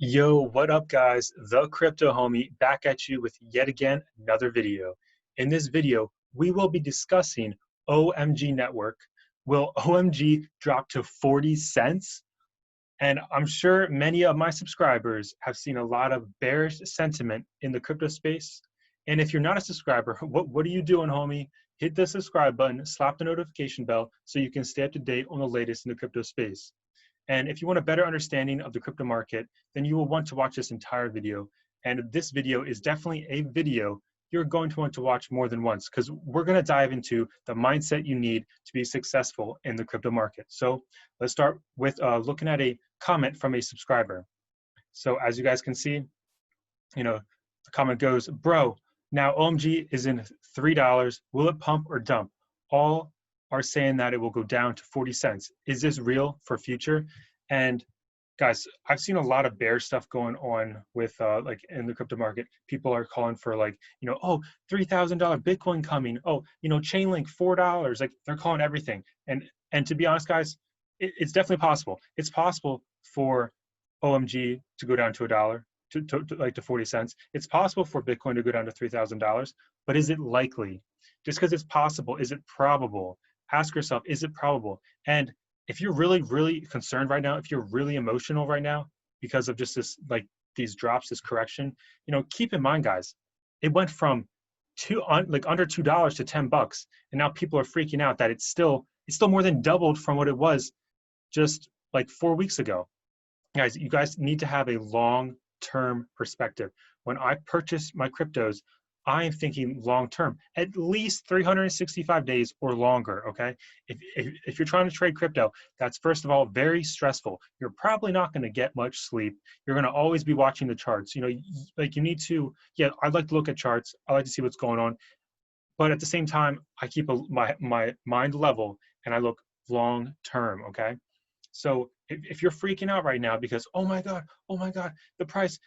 Yo, what up guys? The Crypto Homie back at you with yet again another video. In this video, we will be discussing OMG network. Will OMG drop to 40 cents? And I'm sure many of my subscribers have seen a lot of bearish sentiment in the crypto space. And if you're not a subscriber, what are you doing, homie? Hit the subscribe button, slap the notification bell so you can stay up to date on the latest in the crypto space. And if you want a better understanding of the crypto market, then you will want to watch this entire video. And this video is definitely a video you're going to want to watch more than once because we're going to dive into the mindset you need to be successful in the crypto market. So let's start with looking at a comment from a subscriber. So as you guys can see, the comment goes, bro, now OMG is in $3. Will it pump or dump? All are saying that it will go down to 40 cents. Is this real for future? And guys, I've seen a lot of bear stuff going on with like in the crypto market. People are calling for like, oh, $3,000 Bitcoin coming. Oh, Chainlink $4. Like they're calling everything. And to be honest, guys, it's definitely possible. It's possible for OMG to go down to $1 to 40 cents. It's possible for Bitcoin to go down to $3,000, but is it likely? Just because it's possible, is it probable? Ask yourself, is it probable? And if you're really, really concerned right now, if you're really emotional right now because of just this, like these drops, this correction, keep in mind, guys, it went from under $2 to 10 bucks. And now people are freaking out that it's still more than doubled from what it was just like 4 weeks ago. Guys, you guys need to have a long-term perspective. When I purchase my cryptos, I am thinking long-term, at least 365 days or longer, okay? If you're trying to trade crypto, that's first of all very stressful. You're probably not gonna get much sleep. You're gonna always be watching the charts. Like you need to, yeah, I like to look at charts. I like to see what's going on. But at the same time, I keep my mind level and I look long-term, okay? So if you're freaking out right now because, oh my God, the price,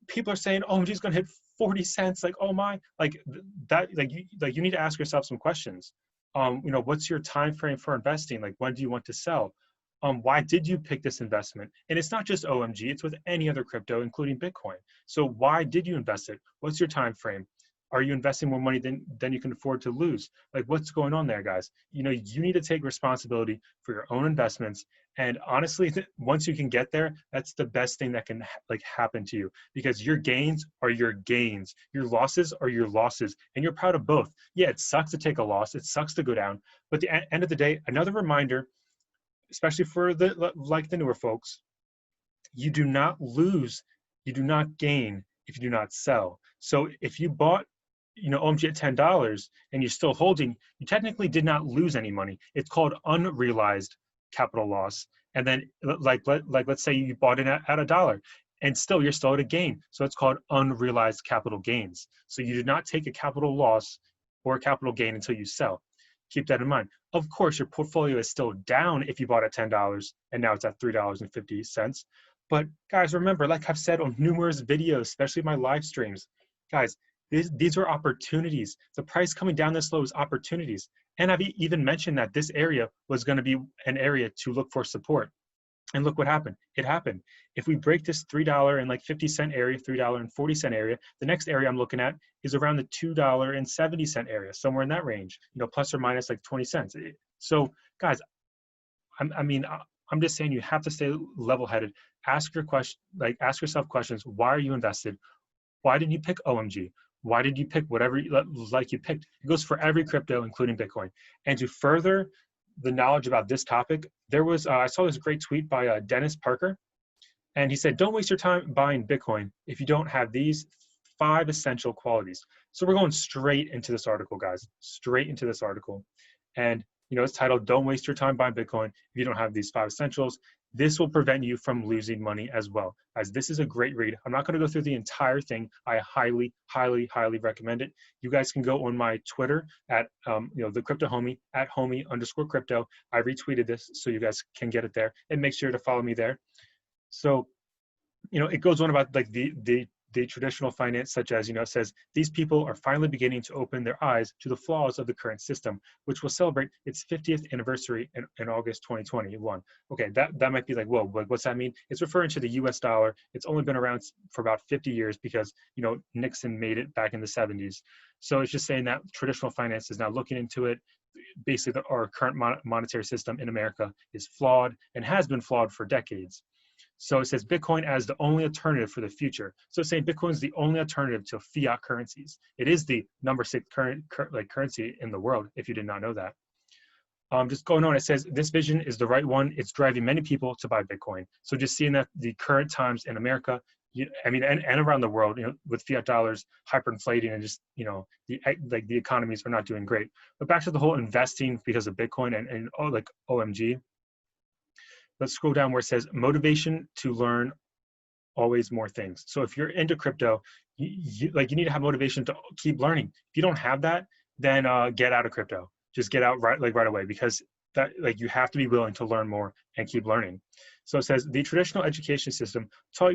people are saying, oh, OMG is gonna hit 40 cents, like, oh my, like that, you need to ask yourself some questions. What's your time frame for investing? Like, when do you want to sell? Why did you pick this investment? And it's not just OMG, it's with any other crypto, including Bitcoin. So why did you invest it? What's your time frame? Are you investing more money than you can afford to lose? Like, what's going on there, guys? You need to take responsibility for your own investments. And honestly, once you can get there, that's the best thing that can happen to you, because your gains are your gains. Your losses are your losses, and you're proud of both. Yeah, it sucks to take a loss. It sucks to go down. But at the end of the day, another reminder, especially for the newer folks, you do not lose, you do not gain if you do not sell. So if you bought OMG at $10 and you're still holding, you technically did not lose any money. It's called unrealized capital loss. And then let's say you bought it at $1 and you're still at a gain. So it's called unrealized capital gains. So you did not take a capital loss or a capital gain until you sell. Keep that in mind. Of course, your portfolio is still down if you bought at $10 and now it's at $3.50. But guys, remember, like I've said on numerous videos, especially my live streams, guys, these are opportunities. The price coming down this low is opportunities. And I've even mentioned that this area was going to be an area to look for support. And look what happened. It happened. If we break this $3.50 area, $3.40 area, the next area I'm looking at is around the $2.70 area, somewhere in that range, plus or minus like 20 cents. So guys, I'm just saying, you have to stay level-headed. Ask yourself questions. Why are you invested? Why did you pick OMG? Why did you pick whatever you picked? It goes for every crypto, including Bitcoin. And to further the knowledge about this topic, there was I saw this great tweet by Dennis Parker, and he said, "Don't waste your time buying Bitcoin if you don't have these 5 essential qualities." So we're going straight into this article, guys. Straight into this article, and it's titled "Don't waste your time buying Bitcoin if you don't have these 5 essentials." This will prevent you from losing money as well. As this is a great read. I'm not going to go through the entire thing. I highly, highly, highly recommend it. You guys can go on my Twitter at, the Crypto Homie, at homie_crypto. I retweeted this so you guys can get it there, and make sure to follow me there. So, it goes on about like the the traditional finance, such as, says these people are finally beginning to open their eyes to the flaws of the current system, which will celebrate its 50th anniversary in August 2021. Okay, that might be like, whoa, what's that mean? It's referring to the US dollar. It's only been around for about 50 years because, Nixon made it back in the 70s. So it's just saying that traditional finance is now looking into it. Basically, our current monetary system in America is flawed and has been flawed for decades. So it says Bitcoin as the only alternative for the future. So it's saying Bitcoin is the only alternative to fiat currencies. It is the number 6 currency in the world, if you did not know that. Just going on, it says this vision is the right one. It's driving many people to buy Bitcoin. So just seeing that the current times in America, and around the world, with fiat dollars hyperinflating and just, the economies are not doing great. But back to the whole investing because of Bitcoin and like OMG. Let's scroll down where it says motivation to learn always more things. So if you're into crypto, you need to have motivation to keep learning. If you don't have that, then get out of crypto. Just get out right away, because that you have to be willing to learn more and keep learning. So it says the traditional education system taught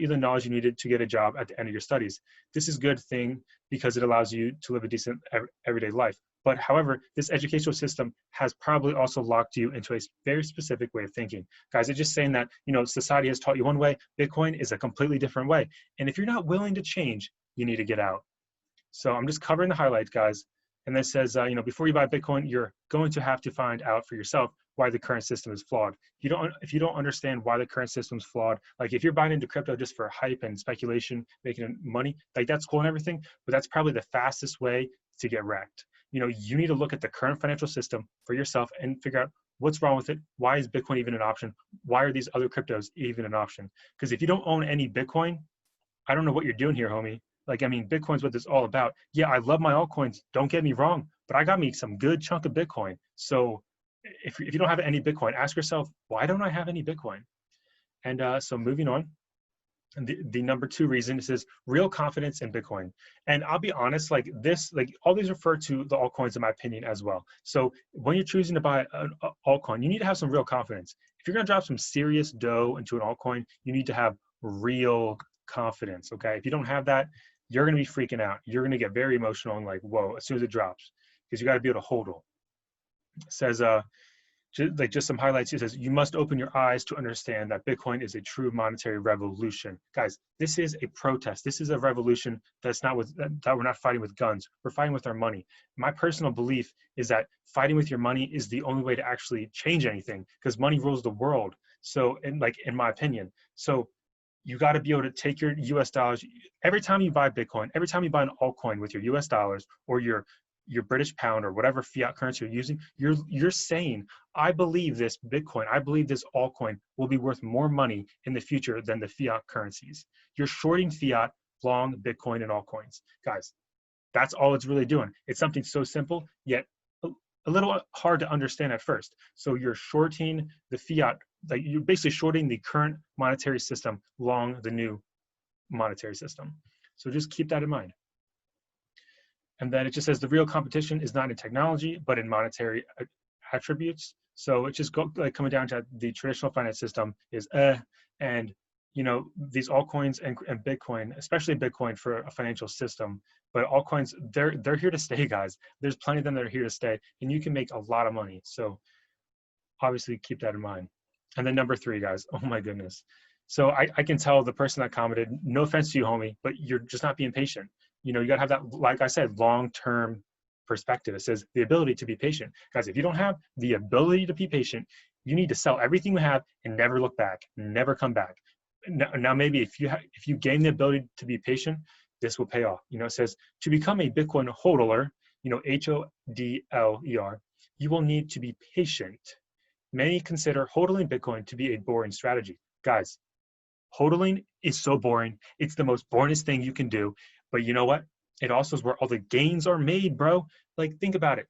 you the knowledge you needed to get a job at the end of your studies. This is a good thing because it allows you to live a decent everyday life. But however, this educational system has probably also locked you into a very specific way of thinking. Guys, it's just saying that, society has taught you one way, Bitcoin is a completely different way. And if you're not willing to change, you need to get out. So I'm just covering the highlights, guys. And that says, before you buy Bitcoin, you're going to have to find out for yourself why the current system is flawed. If you don't understand why the current system is flawed, like if you're buying into crypto just for hype and speculation, making money, like that's cool and everything, but that's probably the fastest way to get wrecked. You need to look at the current financial system for yourself and figure out what's wrong with it. Why is Bitcoin even an option? Why are these other cryptos even an option? Because if you don't own any Bitcoin, I don't know what you're doing here, homie. Bitcoin's what this is all about. Yeah, I love my altcoins. Don't get me wrong, but I got me some good chunk of Bitcoin. So if you don't have any Bitcoin, ask yourself, why don't I have any Bitcoin? And so moving on, the number 2 reason is real confidence in Bitcoin. And I'll be honest, all these refer to the altcoins in my opinion as well. So when you're choosing to buy an altcoin, you need to have some real confidence. If you're gonna drop some serious dough into an altcoin, you need to have real confidence, okay? If you don't have that, you're gonna be freaking out. You're gonna get very emotional and like, whoa, as soon as it drops, because you gotta be able to HODL. It says, just some highlights. It says, you must open your eyes to understand that Bitcoin is a true monetary revolution. Guys, this is a protest. This is a revolution that we're not fighting with guns. We're fighting with our money. My personal belief is that fighting with your money is the only way to actually change anything, because money rules the world. So, in my opinion, so you got to be able to take your US dollars. Every time you buy Bitcoin, every time you buy an altcoin with your US dollars or your British pound or whatever fiat currency you're using, you're saying, I believe this Bitcoin, I believe this altcoin will be worth more money in the future than the fiat currencies. You're shorting fiat, long Bitcoin and altcoins. Guys, that's all it's really doing. It's something so simple, yet a little hard to understand at first. So you're shorting the fiat, you're basically shorting the current monetary system, long the new monetary system. So just keep that in mind. And then it just says the real competition is not in technology, but in monetary attributes. So it's just coming down to the traditional finance system is and these altcoins and Bitcoin, especially Bitcoin for a financial system, but altcoins, they're here to stay, guys. There's plenty of them that are here to stay, and you can make a lot of money. So obviously keep that in mind. And then number 3, guys, oh my goodness. So I can tell the person that commented, no offense to you, homie, but you're just not being patient. You gotta have that, like I said, long-term perspective. It says the ability to be patient. Guys, if you don't have the ability to be patient, you need to sell everything you have and never look back, never come back. Now maybe if you gain the ability to be patient, this will pay off. It says to become a Bitcoin HODler, HODLER, you will need to be patient. Many consider HODLing Bitcoin to be a boring strategy. Guys, HODLing is so boring. It's the most boringest thing you can do. But you know what? It also is where all the gains are made, bro. Think about it.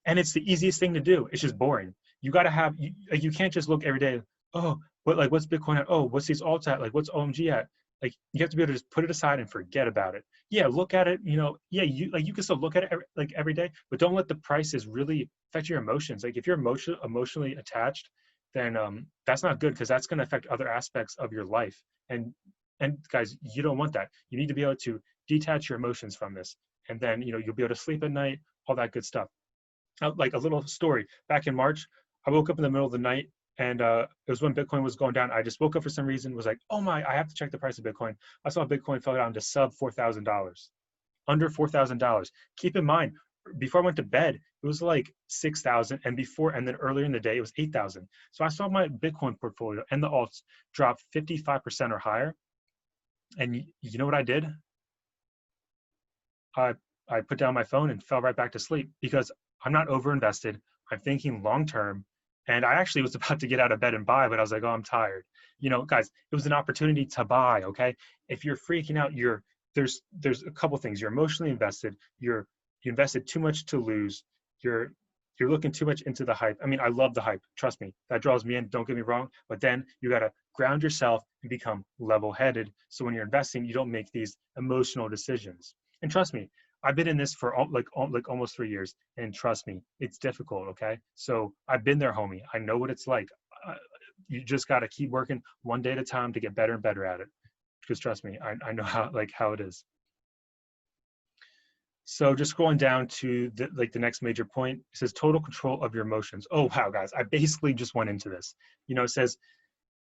And it's the easiest thing to do. It's just boring. You got to have, you can't just look every day, oh, what's Bitcoin at? Oh, what's these alts at? What's OMG at? You have to be able to just put it aside and forget about it. Yeah, look at it, yeah, you can still look at it every day, but don't let the prices really affect your emotions. If you're emotionally attached, then that's not good, because that's going to affect other aspects of your life. And And guys, you don't want that. You need to be able to detach your emotions from this. And then, you'll be able to sleep at night, all that good stuff. Like a little story, back in March, I woke up in the middle of the night, and it was when Bitcoin was going down. I just woke up for some reason, was like, oh my, I have to check the price of Bitcoin. I saw Bitcoin fell down to sub $4,000, under $4,000. Keep in mind, before I went to bed, it was like 6,000, and then earlier in the day, it was 8,000. So I saw my Bitcoin portfolio and the alts drop 55% or higher. And you know what I did? I put down my phone and fell right back to sleep, because I'm not overinvested. I'm thinking long term. And I actually was about to get out of bed and buy, but I was like, oh, I'm tired. Guys, it was an opportunity to buy. Okay. If you're freaking out, there's a couple things. You're emotionally invested. You invested too much to lose. You're looking too much into the hype. I mean, I love the hype. Trust me, that draws me in. Don't get me wrong. But then you got to ground yourself and become level-headed. So when you're investing, you don't make these emotional decisions. And trust me, I've been in this for like almost 3 years, and trust me, it's difficult. Okay, so I've been there, homie. I know what it's like. You just got to keep working one day at a time to get better and better at it. Because trust me, I know how it is. So just going down to the next major point, it says total control of your emotions. Oh wow, guys, I basically just went into this. It says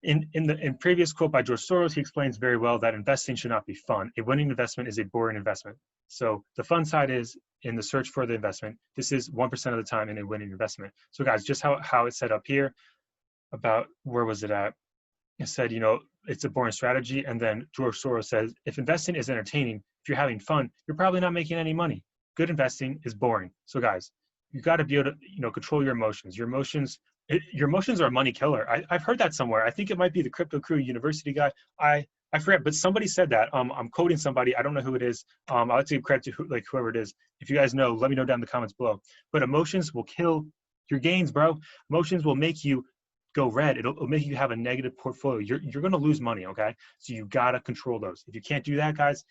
in previous quote by George Soros, he explains very well that investing should not be fun. A winning investment is a boring investment. So the fun side is in the search for the investment. This is 1% of the time in a winning investment. So guys, just how it's set up here, about where was it at? It said, it's a boring strategy. And then George Soros says, if investing is entertaining, if you're having fun, you're probably not making any money. Good investing is boring. So guys, you got to be able to, control your emotions. Your emotions are a money killer. I've heard that somewhere. I think it might be the Crypto Crew University guy. I forget, but somebody said that. I'm quoting somebody. I don't know who it is. I'll have to give credit to whoever it is. If you guys know, let me know down in the comments below. But emotions will kill your gains, bro. Emotions will make you go red. It'll make you have a negative portfolio. You're going to lose money. Okay, so you got to control those. If you can't do that, guys,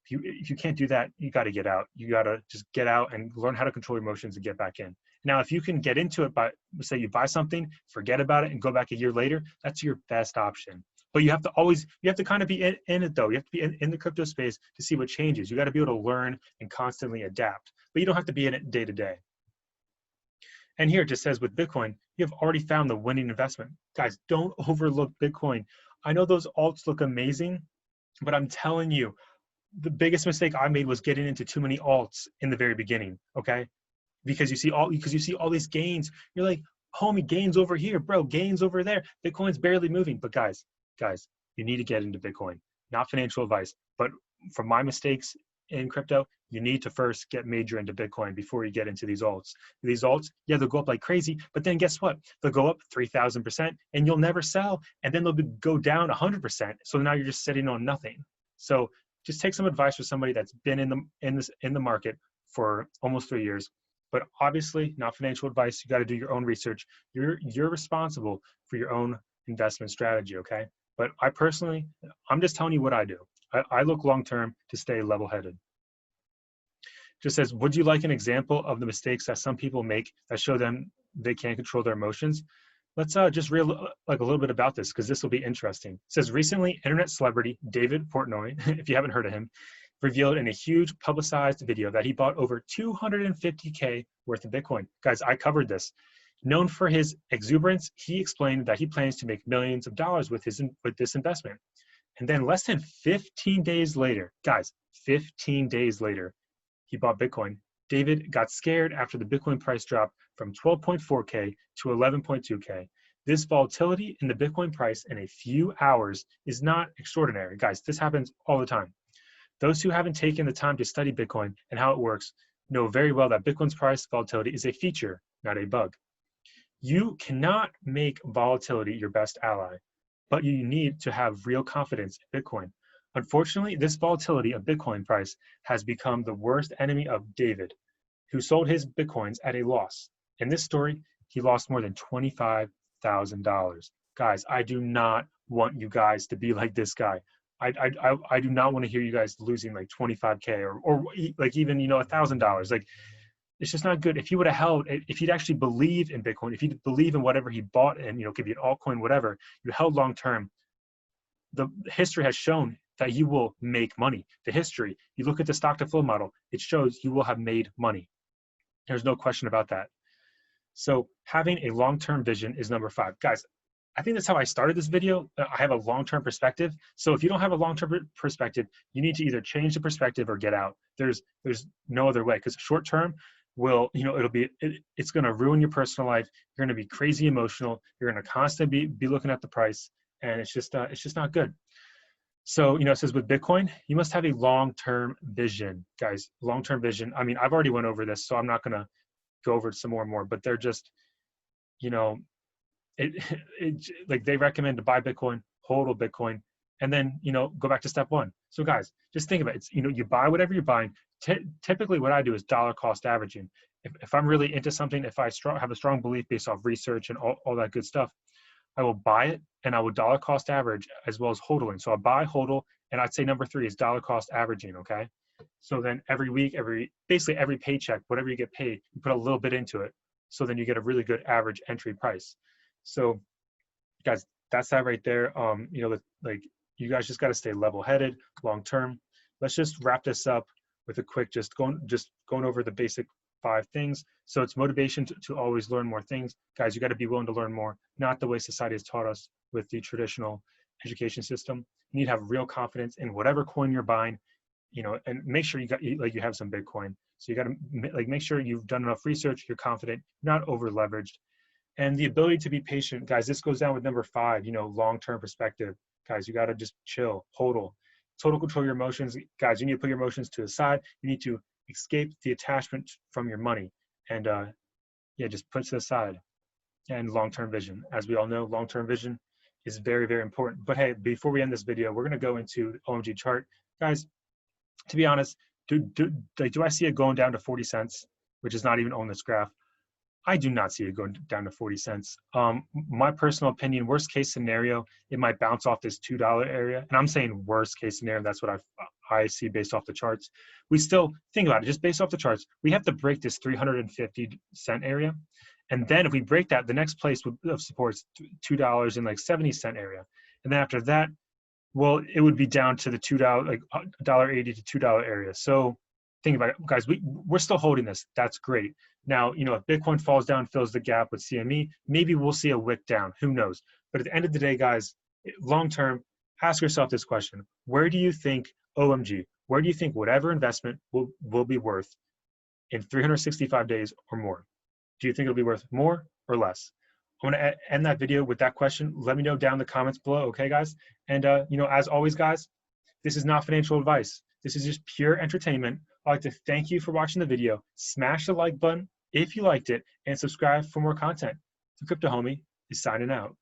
if you can't do that, you got to get out. You got to just get out and learn how to control your emotions and get back in. Now, if you can get into it by, say you buy something, forget about it and go back a year later, that's your best option. But you have to kind of be in it though. You have to be in the crypto space to see what changes. You got to be able to learn and constantly adapt, but you don't have to be in it day to day. And here it just says with Bitcoin, you have already found the winning investment. Guys, don't overlook Bitcoin. I know those alts look amazing, but I'm telling you, the biggest mistake I made was getting into too many alts in the very beginning, okay? Because you see all these gains. You're like, homie, gains over here, bro, gains over there. Bitcoin's barely moving. But guys, you need to get into Bitcoin. Not financial advice, but from my mistakes in crypto, you need to first get major into Bitcoin before you get into these alts. These alts, yeah, they'll go up like crazy, but then guess what? They'll go up 3,000% and you'll never sell. And then they'll go down 100%. So now you're just sitting on nothing. So just take some advice from somebody that's been in the market for almost 3 years. But obviously, not financial advice. You got to do your own research. You're responsible for your own investment strategy, okay? But I'm just telling you what I do. I look long term to stay level-headed. Just says, would you like an example of the mistakes that some people make that show them they can't control their emotions? Let's just read like a little bit about this, because this will be interesting. It says, recently, internet celebrity David Portnoy, if you haven't heard of him, revealed in a huge publicized video that he bought over 250K worth of Bitcoin. Guys, I covered this. Known for his exuberance, he explained that he plans to make millions of dollars with this investment. And then less than 15 days later, guys, 15 days later, he bought Bitcoin. David got scared after the Bitcoin price dropped from 12.4K to 11.2K. This volatility in the Bitcoin price in a few hours is not extraordinary. Guys, this happens all the time. Those who haven't taken the time to study Bitcoin and how it works know very well that Bitcoin's price volatility is a feature, not a bug. You cannot make volatility your best ally, but you need to have real confidence in Bitcoin. Unfortunately, this volatility of Bitcoin price has become the worst enemy of David, who sold his Bitcoins at a loss. In this story, he lost more than $25,000. Guys, I do not want you guys to be like this guy. I do not want to hear you guys losing like 25K or like even, $1,000. Like, it's just not good. If he would have held, if he'd actually believe in Bitcoin, if he'd believe in whatever he bought and, could be an altcoin, whatever, you held long term, the history has shown that you will make money. The history, you look at the stock to flow model, it shows you will have made money. There's no question about that. So having a long-term vision is number 5. Guys, I think that's how I started this video. I have a long-term perspective. So if you don't have a long-term perspective, you need to either change the perspective or get out. There's no other way, because short-term will, it's going to ruin your personal life. You're going to be crazy emotional. You're going to constantly be looking at the price, and it's just not good. So, it says with Bitcoin, you must have a long-term vision, guys. Long-term vision. I mean, I've already went over this, so I'm not going to go over it some more and more, but they're just, like they recommend to buy Bitcoin, HODL Bitcoin, and then, go back to step 1. So guys, just think about it. It's, you buy whatever you're buying. Typically what I do is dollar cost averaging. If I'm really into something, if I have a strong belief based off research and all that good stuff, I will buy it and I will dollar cost average as well as HODLing. So I buy, HODL, and I'd say number 3 is dollar cost averaging, okay? So then every week, basically every paycheck, whatever you get paid, you put a little bit into it. So then you get a really good average entry price. So guys, that's that right there. Like you guys just got to stay level-headed, long-term. Let's just wrap this up with a quick, just going over the basic 5 things. So it's motivation to always learn more things. Guys, you got to be willing to learn more, not the way society has taught us with the traditional education system. You need to have real confidence in whatever coin you're buying, and make sure you have some Bitcoin. So you got to make sure you've done enough research, you're confident, you're not over leveraged. And the ability to be patient, guys, this goes down with number 5, long-term perspective. Guys, you got to just chill, HODL. Total control your emotions. Guys, you need to put your emotions to the side. You need to escape the attachment from your money, and just put it to the side. And long-term vision, as we all know, long-term vision is very, very important. But hey, before we end this video, we're going to go into the OMG chart. Guys, to be honest, do I see it going down to 40 cents, which is not even on this graph? I do not see it going down to 40 cents. My personal opinion, worst case scenario, it might bounce off this $2 area. And I'm saying worst case scenario, that's what I see based off the charts. We still, think about it, just based off the charts, we have to break this 350 cent area. And then if we break that, the next place of support is $2 and like 70 cent area. And then after that, well, it would be down to the $2, like $1.80 to $2 area. So think about it, guys, we're still holding this. That's great. Now, if Bitcoin falls down, fills the gap with CME, maybe we'll see a wick down. Who knows? But at the end of the day, guys, long term, ask yourself this question. Where do you think OMG, where do you think whatever investment will be worth in 365 days or more? Do you think it'll be worth more or less? I want to end that video with that question. Let me know down in the comments below, okay, guys? And, as always, guys, this is not financial advice. This is just pure entertainment. I'd like to thank you for watching the video. Smash the like button if you liked it, and subscribe for more content. The Crypto Homie is signing out.